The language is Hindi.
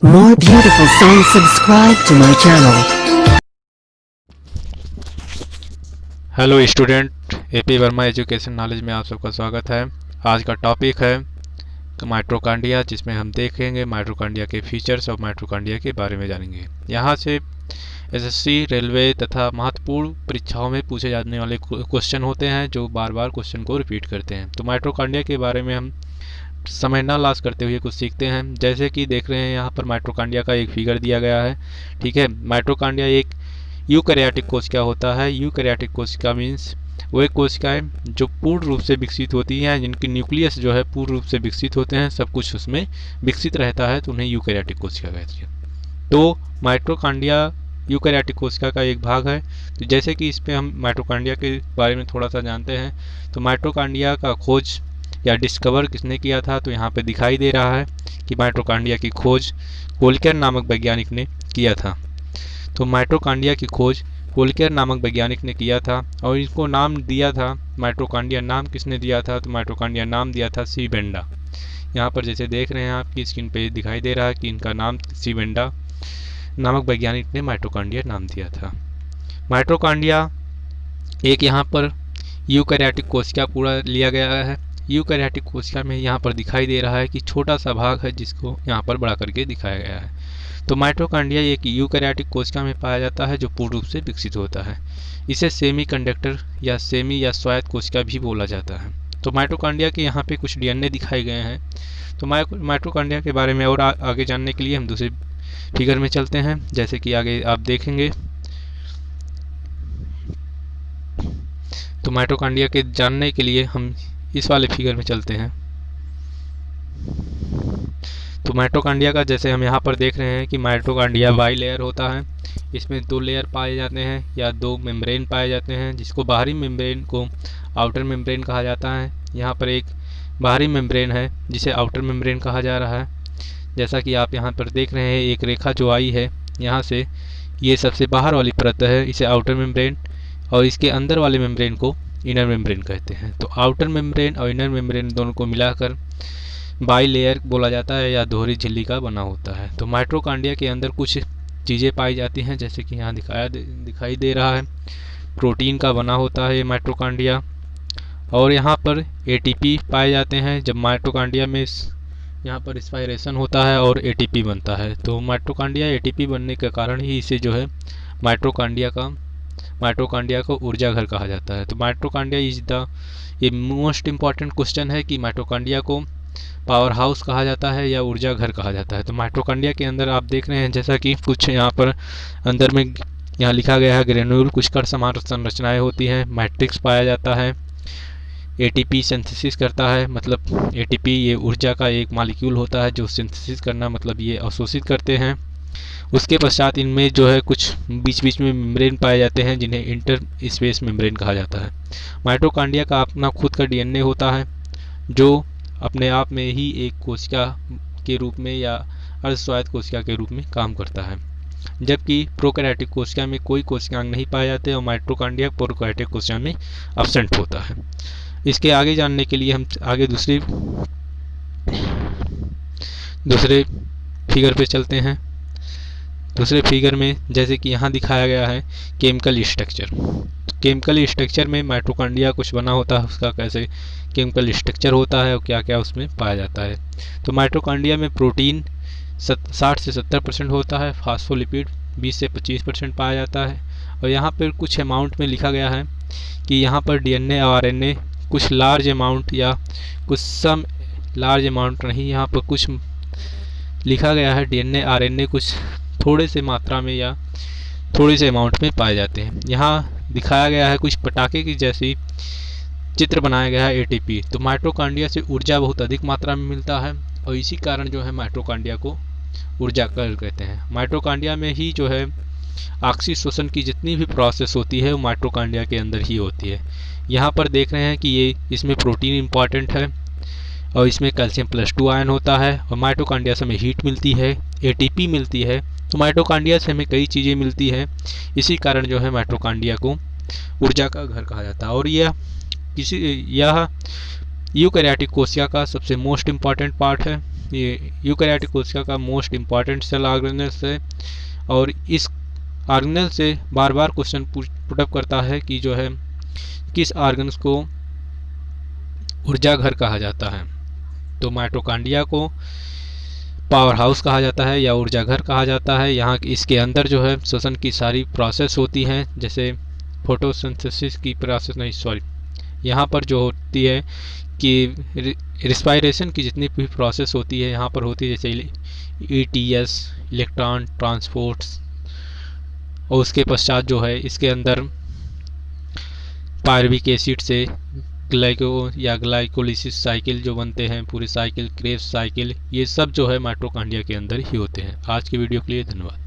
More beautiful songs, subscribe to my channel. Hello student, AP Verma education knowledge में आप सबका स्वागत है। आज का टॉपिक है माइटोकॉन्ड्रिया, जिसमें हम देखेंगे माइटोकॉन्ड्रिया के फीचर्स और माइटोकॉन्ड्रिया के बारे में जानेंगे। यहाँ से एसएससी, रेलवे तथा महत्वपूर्ण परीक्षाओं में पूछे जाने वाले क्वेश्चन होते हैं जो बार बार क्वेश्चन को रिपीट करते हैं। तो माइटोकॉन्ड्रिया के बारे में हम समय ना लॉस करते हुए कुछ सीखते हैं। जैसे कि देख रहे हैं यहाँ पर माइटोकॉन्ड्रिया का एक फिगर दिया गया है। ठीक है, माइटोकॉन्ड्रिया एक यूकैरियोटिक कोशिका होता है। यूकैरियोटिक कोशिका मीन्स वो एक कोशिकाएं जो पूर्ण रूप से विकसित होती हैं, जिनकी न्यूक्लियस जो है पूर्ण रूप से विकसित होते हैं, सब कुछ उसमें विकसित रहता है, तो उन्हें यूकैरियोटिक कोशिका कहती है। तो माइटोकॉन्ड्रिया यूकैरियोटिक कोशिका का एक भाग है। तो जैसे कि इस पर हम माइटोकॉन्ड्रिया के बारे में थोड़ा सा जानते हैं। तो माइटोकॉन्ड्रिया का खोज या डिस्कवर किसने किया था, तो यहाँ पे दिखाई दे रहा है कि माइटोकॉन्ड्रिया की खोज वोल्केर नामक वैज्ञानिक ने किया था। तो माइटोकॉन्ड्रिया की खोज वोल्केर नामक वैज्ञानिक ने किया था और इसको नाम दिया था माइटोकॉन्ड्रिया। नाम किसने दिया था, तो माइटोकॉन्ड्रिया नाम दिया था सी बेंडा। यहाँ पर जैसे देख रहे हैं आपकी स्क्रीन पे दिखाई दे रहा है कि इनका नाम सी बेंडा नामक वैज्ञानिक ने माइटोकॉन्ड्रिया नाम दिया था। माइटोकॉन्ड्रिया एक यहाँ पर यूकैरियोटिक कोशिका पूरा लिया गया है। यूकैरियोटिक कोशिका में यहाँ पर दिखाई दे रहा है कि छोटा सा भाग है जिसको यहाँ पर बड़ा करके दिखाया गया है। तो माइटोकॉन्ड्रिया एक यूकैरियोटिक कोशिका में पाया जाता है जो पूर्ण रूप से विकसित होता है। इसे सेमी कंडक्टर या सेमी या स्वायत्त कोशिका भी बोला जाता है। तो माइटोकॉन्ड्रिया के यहाँ पे कुछ डीएनए दिखाए गए हैं। तो माइटोकॉन्ड्रिया के बारे में और आगे जानने के लिए हम दूसरे फिगर में चलते हैं, जैसे कि आगे आप देखेंगे। तो माइटोकॉन्ड्रिया के जानने के लिए हम इस वाले फिगर में चलते हैं। तो माइटोकॉन्ड्रिया का जैसे हम यहाँ पर देख रहे हैं कि माइटोकॉन्ड्रिया बाई लेयर होता है। इसमें दो लेयर पाए जाते हैं या दो मेम्ब्रेन पाए जाते हैं, जिसको बाहरी मेम्ब्रेन को आउटर मेम्ब्रेन कहा जाता है। यहाँ पर एक बाहरी मेम्ब्रेन है जिसे आउटर मेम्ब्रेन कहा जा रहा है। जैसा कि आप यहाँ पर देख रहे हैं, एक रेखा जो आई है यहाँ से, ये सबसे बाहर वाली परत है, इसे आउटर मेम्ब्रेन, और इसके अंदर वाले मेम्ब्रेन को इनर मेम्ब्रेन कहते हैं। तो आउटर मेम्ब्रेन और इनर मेम्ब्रेन दोनों को मिलाकर बाई लेयर बोला जाता है या दोहरी झिल्ली का बना होता है। तो माइटोकॉन्ड्रिया के अंदर कुछ चीज़ें पाई जाती हैं, जैसे कि यहाँ दिखाई दे रहा है। प्रोटीन का बना होता है ये माइटोकॉन्ड्रिया, और यहाँ पर एटीपी पाए जाते हैं। जब माइटोकॉन्ड्रिया में यहाँ पर स्पाइरेशन होता है और एटीपी बनता है, तो माइटोकॉन्ड्रिया एटीपी बनने के कारण ही इसे जो है माइटोकॉन्ड्रिया को ऊर्जा घर कहा जाता है। तो माइटोकॉन्ड्रिया इज द ये मोस्ट इम्पॉर्टेंट क्वेश्चन है कि माइटोकॉन्ड्रिया को पावर हाउस कहा जाता है या ऊर्जा घर कहा जाता है। तो माइटोकॉन्ड्रिया के अंदर आप देख रहे हैं जैसा कि कुछ यहाँ पर अंदर में यहाँ लिखा गया है ग्रेन्यूल, कुछ कण समान संरचनाएं होती हैं। मैट्रिक्स पाया जाता है। एटीपी सिंथेसिस करता है, मतलब एटीपी ये ऊर्जा का एक मॉलिक्यूल होता है जो सिंथेसिस करना मतलब ये अवशोषित करते हैं। उसके पश्चात इनमें जो है कुछ बीच बीच में मेम्ब्रेन पाए जाते हैं जिन्हें इंटर स्पेस मेम्ब्रेन कहा जाता है। माइटोकॉन्ड्रिया का अपना खुद का डीएनए होता है जो अपने आप में ही एक कोशिका के रूप में या अर्धस्वायत्त कोशिका के रूप में काम करता है, जबकि प्रोकैरियोटिक कोशिका में कोई कोशिकांग नहीं पाए जाते और माइटोकॉन्ड्रिया प्रोकैरियोटिक कोशिका में एब्सेंट होता है। इसके आगे जानने के लिए हम आगे दूसरे फिगर पे चलते हैं। दूसरे फिगर में जैसे कि यहाँ दिखाया गया है केमिकल स्ट्रक्चर। तो केमिकल स्ट्रक्चर में माइटोकॉन्ड्रिया कुछ बना होता है, उसका कैसे केमिकल स्ट्रक्चर होता है और क्या क्या उसमें पाया जाता है। तो माइटोकॉन्ड्रिया में प्रोटीन 60 से 70% होता है, फास्फोलिपिड 20 से 25% पाया जाता है। और यहाँ पर कुछ अमाउंट में लिखा गया है कि यहाँ पर डीएनए और आरएनए कुछ लार्ज अमाउंट या कुछ सम लार्ज अमाउंट नहीं, यहाँ पर कुछ लिखा गया है डीएनए आरएनए कुछ थोड़े से मात्रा में या थोड़े से अमाउंट में पाए जाते हैं। यहाँ दिखाया गया है कुछ पटाखे की जैसी चित्र बनाया गया है एटीपी। तो माइटोकॉन्ड्रिया से ऊर्जा बहुत अधिक मात्रा में मिलता है और इसी कारण जो है माइटोकॉन्ड्रिया को ऊर्जा घर कहते हैं। माइटोकॉन्ड्रिया में ही जो है ऑक्सीशोषण की जितनी भी प्रोसेस होती है वो माइटोकॉन्ड्रिया के अंदर ही होती है। यहाँ पर देख रहे हैं कि ये इसमें प्रोटीन इंपॉर्टेंट है और इसमें कैल्शियम +2 आयन होता है, और माइटोकॉन्ड्रिया से हमें हीट मिलती है, एटीपी मिलती है। तो माइटोकॉन्ड्रिया से हमें कई चीज़ें मिलती हैं, इसी कारण जो है माइटोकॉन्ड्रिया को ऊर्जा का घर कहा जाता है। और यह यूकैरियोटिक कोशिका का सबसे मोस्ट इम्पॉर्टेंट पार्ट है। ये यूकैरियोटिक कोशिका का मोस्ट इम्पॉर्टेंट सेल ऑर्गेनेल्स है और इस ऑर्गेनेल से बार बार क्वेश्चन पुटअप करता है कि जो है किस ऑर्गन्स को ऊर्जा घर कहा जाता है। तो माइटोकॉन्ड्रिया को पावर हाउस कहा जाता है या ऊर्जा घर कहा जाता है। यहाँ इसके अंदर जो है श्वसन की सारी प्रोसेस होती हैं, जैसे फोटोसिंथेसिस की प्रोसेस नहीं, सॉरी, यहाँ पर जो होती है कि रिस्पायरेशन की जितनी भी प्रोसेस होती है यहाँ पर होती है, जैसे ETS, इलेक्ट्रॉन ट्रांसपोर्ट्स, और उसके पश्चात जो है इसके अंदर पायरुविक एसिड से ग्लाइको या ग्लाइकोलिसिस साइकिल जो बनते हैं, पूरे साइकिल, क्रेब्स साइकिल, ये सब जो है माइटोकॉन्ड्रिया के अंदर ही होते हैं। आज की वीडियो के लिए धन्यवाद।